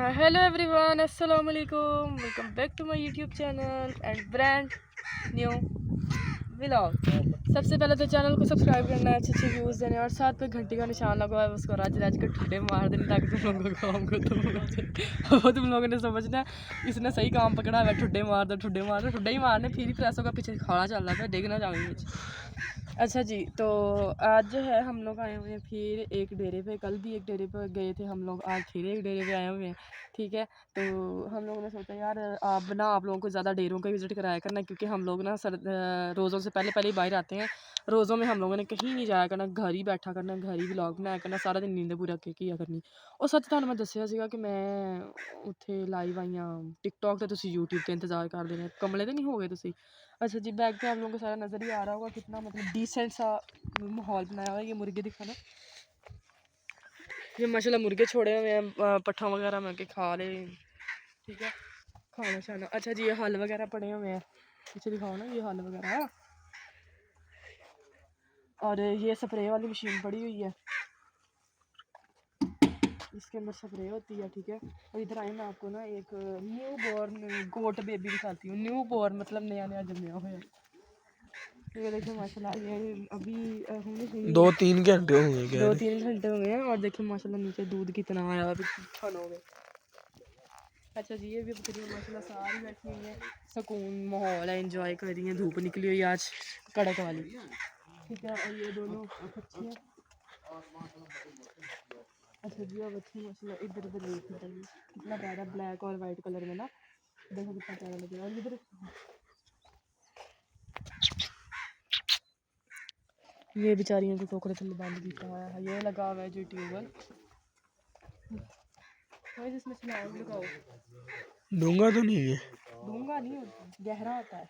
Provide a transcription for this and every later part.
Hello everyone, assalamu alaikum. Welcome back to my YouTube channel and brand new vlog. सबसे पहले तो channel को subscribe करना है, अच्छे व्यूज़ देने और साथ पे घंटी का निशान लगा है, उसको राज राज के ठुड्डे मार देने ताकि तुम लोगों का काम खत्म हो जाए। वो तुम लोगों ने समझना है इसने सही काम पकड़ा है, ठुड्डे मार दो ठुड्डे ही मारने, फिर ही प्रेसों का पीछे खड़ा चल रहा था, देखना चाहूँगी। अच्छा जी, तो आज जो है हम लोग आए हुए हैं फिर एक डेरे पे। कल भी एक डेरे पे गए थे हम लोग, आज फिर एक डेरे पे आए हुए हैं। ठीक है, तो हम लोगों ने सोचा यार आप लोगों को ज़्यादा डेरों का विज़िट कराया करना, क्योंकि हम लोग ना रोज़ों से पहले पहले ही बाहर आते हैं। रोज़ों में हम लोगों ने कहीं नहीं जाया करना, घर ही बैठा करना, घर ही व्लॉग बनाया करना, सारा दिन नींद पूरा किया करनी। और सच ਤੁਹਾਨੂੰ मैं दसिया ਸੀਗਾ कि मैं ਉੱਥੇ लाइव आई हाँ टिकटॉक ਤੇ ਤੁਸੀਂ यूट्यूब ਤੇ इंतज़ार ਕਰਦੇ ਨੇ, ਕਮਲੇ ਤੇ नहीं हो गए तुसी। अच्छा जी, बैग पे आप लोगों को सारा नज़र ही आ रहा होगा, कितना मतलब डिसेंट सा माहौल बनाया हुआ है। ये मुर्गे दिखाना, ये माशाल्लाह मुर्गे छोड़े हुए हैं, पट्ठा वगैरह में के खा ले। ठीक है, खाना शाना। अच्छा जी, ये हल वगैरह पड़े हुए हैं, पीछे दिखाओ ना, ये हल वगैरह। और ये स्प्रे वाली मशीन पड़ी हुई है, इसके अंदर स्प्रे होती है। ठीक है, और इधर आए मैं आपको ना एक न्यू बॉर्न गोट बेबी दिखाती हूँ। न्यू बॉर्न मतलब नया नया जन्मा हुआ है। ये देखिए माशाल्लाह, ये अभी होंगे 2-3 घंटे होंगे, 2-3 घंटे हो गए हैं। और देखिए माशाल्लाह नीचे दूध कितना आया अभी ठन हो गए। अच्छा जी, ये भी बकरियाँ माशाल्लाह सारी बैठी हुई हैं, सुकून माहौल है, एंजॉय कर रही हैं। धूप निकली हुई आज कड़क वाली। ठीक है, और ये दोनों बच्ची हैं। अच्छा जी, और बच्ची माशाल्लाह इधर उधर देख रही है, कितना प्यारा ब्लैक और वाइट कलर में ना, देखो कितना प्यारा लग रहा है। और इधर ये बेचारियों को टोकरे थल्ले बंद किया हुआ है, ये लगा हुआ है जो ट्यूबवेल, जिसमें स्लैब लगाओ। डूंगा तो नहीं है, डूंगा नहीं होता, गहरा होता है।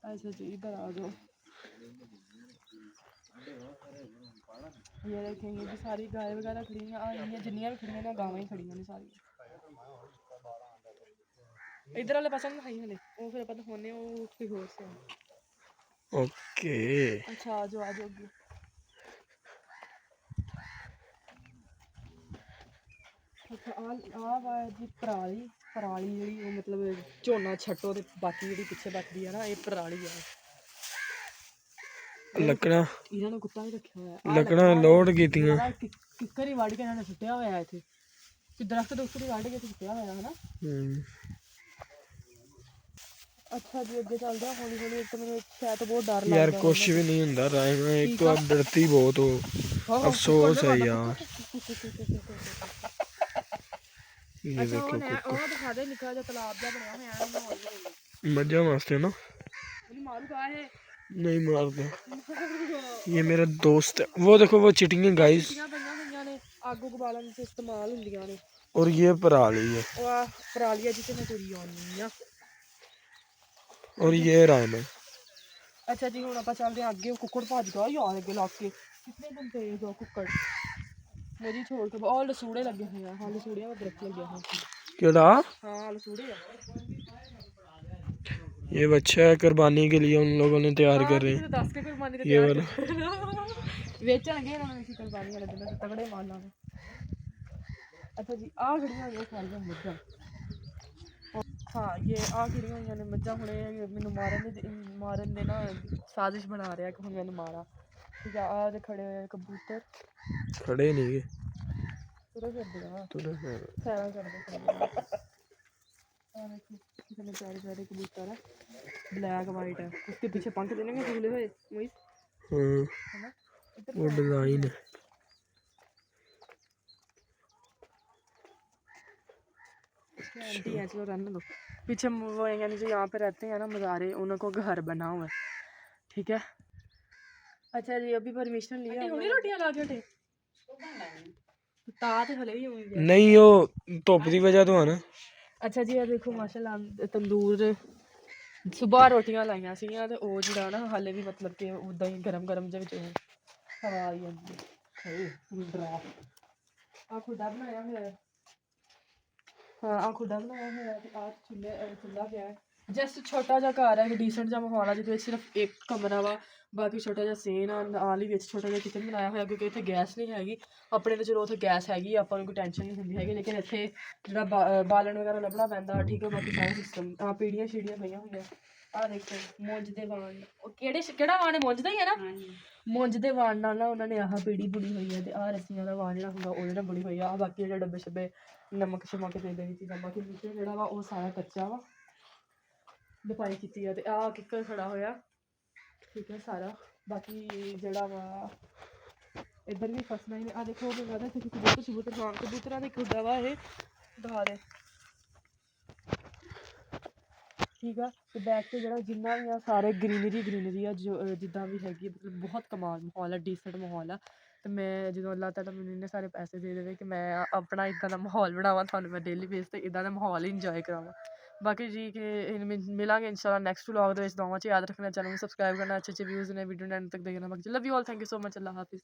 अच्छा जी, इधर आ जाओ। ये देखेंगे कि सारी गाय वगैरह खड़ी हैं, और ये जिन्नियां भी खड़ी हैं ना, गावें ही खड़ी हैं सारी। इधर वाले पास में खाई हले वो फिर पता होने वो कोई होर से है। ओके। अच्छा आ जाओ अगे। अच्छा आ जी पराली पराली जी, वो मतलब झोना छट्टो ते बाकी जी पिछे बचती है ना, ये पराली है। लकड़ा इन्होंने कुत्ता भी रखा हुआ है, लकड़ा लोड कीतियां किकर ही वड़ के इन्होंने सुट्टिया हुआ है इत्थे, दरख्त दुख्त ही वड़ के सुट्टिया हुआ है ना। अच्छा जी, अगे चलते हैं हौली हौली। एक तो मैंने शायद तो बहुत डर यार, लगता कुछ भी नहीं हुंदा राइमा, एक तो आप डरती बहुत हो, अफसोस है यार। ये अच्छा देखो कुकुर, वो दिखा दे, निका जिहा तालाब जिहा बनया होया है माहौल। मजा वास्ते ना, मारूगा है नहीं मारता। ये मेरा दोस्त है, वो देखो वो चिटिंग गाइस, अग उग बालन च इस्तेमाल होंदियां ने। और ये पराली है, पराली जिसे मैं तुरी आनी आ। और ये राइमा। अच्छा जी, हुण आपां चलदे आं अगे। कुक्कड़ भज गया यार अगे लग के, कितने दिन तेज हो कुक्कड़। मेरी छोड़ के और लसूड़े लगे हुए हैं, हाँ लसूड़ियां का दरख्त लगे हैं। केड़ा? हाँ लसूड़े है। ये बच्चा है, कुर्बानी के लिए उन लोगों ने तैयार कर रहे हैं, 10 के कुर्बानी ये तैयार वाला। बेचणगे इन्होंने इसी कुर्बानी वाले दिन तगड़े माला में। अच्छा जी, आ खड़ियां हुई सारियां मज्झां। हाँ ये आ खड़ियां हुई ने मज्झां, हुणे मैनू मारन दे ना साजिश बना रहा कि हुण मैनू मारा। ठीक है, आ खड़े हुए कबूतर, खड़े नहीं गए, तुरे फिरदे आ, तुरे सैरां करदे कितने प्यारे प्यारे कबूतर है, ब्लैक वाइट है, उसके पीछे पंख देने फूले हुए वही है ना। वो डिजाइन है। आंटी है, चलो रहने दो। पीछे वो यानी जो यहाँ पे रहते हैं ना मज़ारे, उनको घर बना हुआ है। ठीक है, अच्छा जी, अभी परमिशन लिया होनी रोटियां ला के तात हले ही होंगे नहीं, वो धुप की वजह तो है ना। अच्छा जी, ये देखो माशाल्लाह तंदूर सुबह रोटियां लाइया सीगियां ते ओह जिहड़ा ना हाले भी मतलब कि उदां ही गरम गरम जे विच हवा आई जांदी है। डरा आ खुदा बनाया होया, हाँ आ खुदा बनाया होया ते आ चुल्ला पिया है। ਜਸਟ ਛੋਟਾ ਜਿਹਾ ਘਰ ਹੈ, ਡੀਸੈਂਟ ਜਿਹਾ ਮਾਹੌਲ ਆ, ਜਿਹਦੇ ਵਿੱਚ ਸਿਰਫ ਇੱਕ ਕਮਰਾ ਵਾ, ਬਾਕੀ ਛੋਟਾ ਜਿਹਾ ਸੀਨ ਆ, ਨਾਲ ਹੀ ਵਿੱਚ ਛੋਟਾ ਜਿਹਾ ਕਿਚਨ ਬਣਾਇਆ ਹੋਇਆ, ਕਿਉਂਕਿ ਇੱਥੇ ਗੈਸ ਨਹੀਂ ਹੈਗੀ। ਆਪਣੇ ਤਾਂ ਚਲੋ ਉੱਥੇ ਗੈਸ ਹੈਗੀ ਆ, ਆਪਾਂ ਨੂੰ ਕੋਈ ਟੈਨਸ਼ਨ ਨਹੀਂ ਹੁੰਦੀ ਹੈਗੀ, ਲੇਕਿਨ ਇੱਥੇ ਜਿਹੜਾ ਬਾਲਣ ਵਗੈਰਾ ਲੱਭਣਾ ਪੈਂਦਾ, ਠੀਕ ਹੈ। ਬਾਕੀ ਸਾਰਾ ਸਿਸਟਮ ਆ, ਪੀੜੀਆਂ ਸ਼ੀੜੀਆਂ ਪਈਆਂ ਹੋਈਆਂ। ਆਹ ਦੇਖੋ ਮੁੰਜ ਦੇ ਵਾਣ, ਉਹ ਕਿਹੜਾ ਵਾਣ ਹੈ, ਮੁੰਜ ਦਾ ਹੀ ਹੈ ਨਾ। ਮੁੰਜ ਦੇ ਵਾਣ ਨਾਲ ਨਾ ਉਹਨਾਂ ਨੇ ਆਹ ਪੀੜੀ ਬੁਣੀ ਹੋਈ ਹੈ, ਤੇ ਆਹ ਰੱਸੀਆਂ ਦਾ ਵਾਣ ਜਿਹੜਾ ਹੁੰਦਾ ਉਹਦੇ ਨਾਲ ਬੁਣੀ ਹੋਈ ਆ। ਆਹ ਬਾਕੀ ਜਿਹੜੇ ਡੱਬੇ ਛੱਬੇ ਨਮਕ ਸ਼ਮਕ ਤੇ ਇਦਾਂ ਦੀ ਚੀਜ਼ਾਂ, ਬਾਕੀ ਨੀਚੇ ਜਿਹੜਾ ਵਾ ਉਹ ਸਾਰਾ ਕੱਚਾ ਵਾ, ਲਿਪਾਈ ਕੀਤੀ ਆ। ਤੇ ਆਹ ਕਿੱਕਰ ਖੜਾ ਹੋਇਆ, ਠੀਕ ਹੈ ਸਾਰਾ। ਬਾਕੀ ਜਿਹੜਾ ਵਾ ਇੱਧਰ ਵੀ ਫਸਣਾ ਹੀ। ਆ ਦੇਖੋ ਮੈਨੂੰ ਲੱਗਦਾ ਇੱਥੇ ਕਬੂਤਰ ਹਾਂ ਕਬੂਤਰਾਂ ਦਾ ਇੱਕ ਹੁੰਦਾ ਵਾ ਇਹ, ਦਿਖਾ ਦੇ, ਠੀਕ ਆ। ਤੇ ਬੈਕ ਤੇ ਜਿਹੜਾ ਜਿੰਨਾ ਵੀ ਆ ਸਾਰੇ ਗਰੀਨਰੀ ਆ, ਜੋ ਜਿੱਦਾਂ ਵੀ ਹੈਗੀ, ਮਤਲਬ ਬਹੁਤ ਕਮਾਲ ਮਾਹੌਲ ਆ, ਡੀਸੈਂਟ ਮਾਹੌਲ ਆ। ਤੇ ਮੈਂ ਜਦੋਂ ਅੱਲਾਹ ਤਾਲਾ ਮੈਨੂੰ ਇੰਨੇ ਸਾਰੇ ਪੈਸੇ ਦੇ ਦੇਵੇ ਕਿ ਮੈਂ ਆਪਣਾ ਇੱਦਾਂ ਦਾ ਮਾਹੌਲ ਬਣਾਵਾਂ, ਤੁਹਾਨੂੰ ਮੈਂ ਡੇਲੀ ਬੇਸ 'ਤੇ ਇੱਦਾਂ ਦਾ ਮਾਹੌਲ ਹੀ ਇੰਜੋਏ ਕਰਾਵਾਂ। ਬਾਕੀ ਜੀ ਕਿ ਮਿਲਾਂਗੇ ਇਨਸ਼ਾਅੱਲਾ ਨੈਕਸਟ ਵਲੌਗ ਦੇ ਵਿੱਚ। ਦੋਵਾਂ 'ਚ ਯਾਦ ਰੱਖਣਾ, ਚੈਨਲ ਨੂੰ ਸਬਸਕ੍ਰਾਈਬ ਕਰਨਾ, ਅੱਛੇ ਵਿਊਜ਼ ਨੇ ਵੀਡੀਓ ਨੂੰ ਐਂਡ ਤੱਕ ਦੇਖਣਾ। ਬਾਕੀ love you all, thank you so much, Allah Hafiz.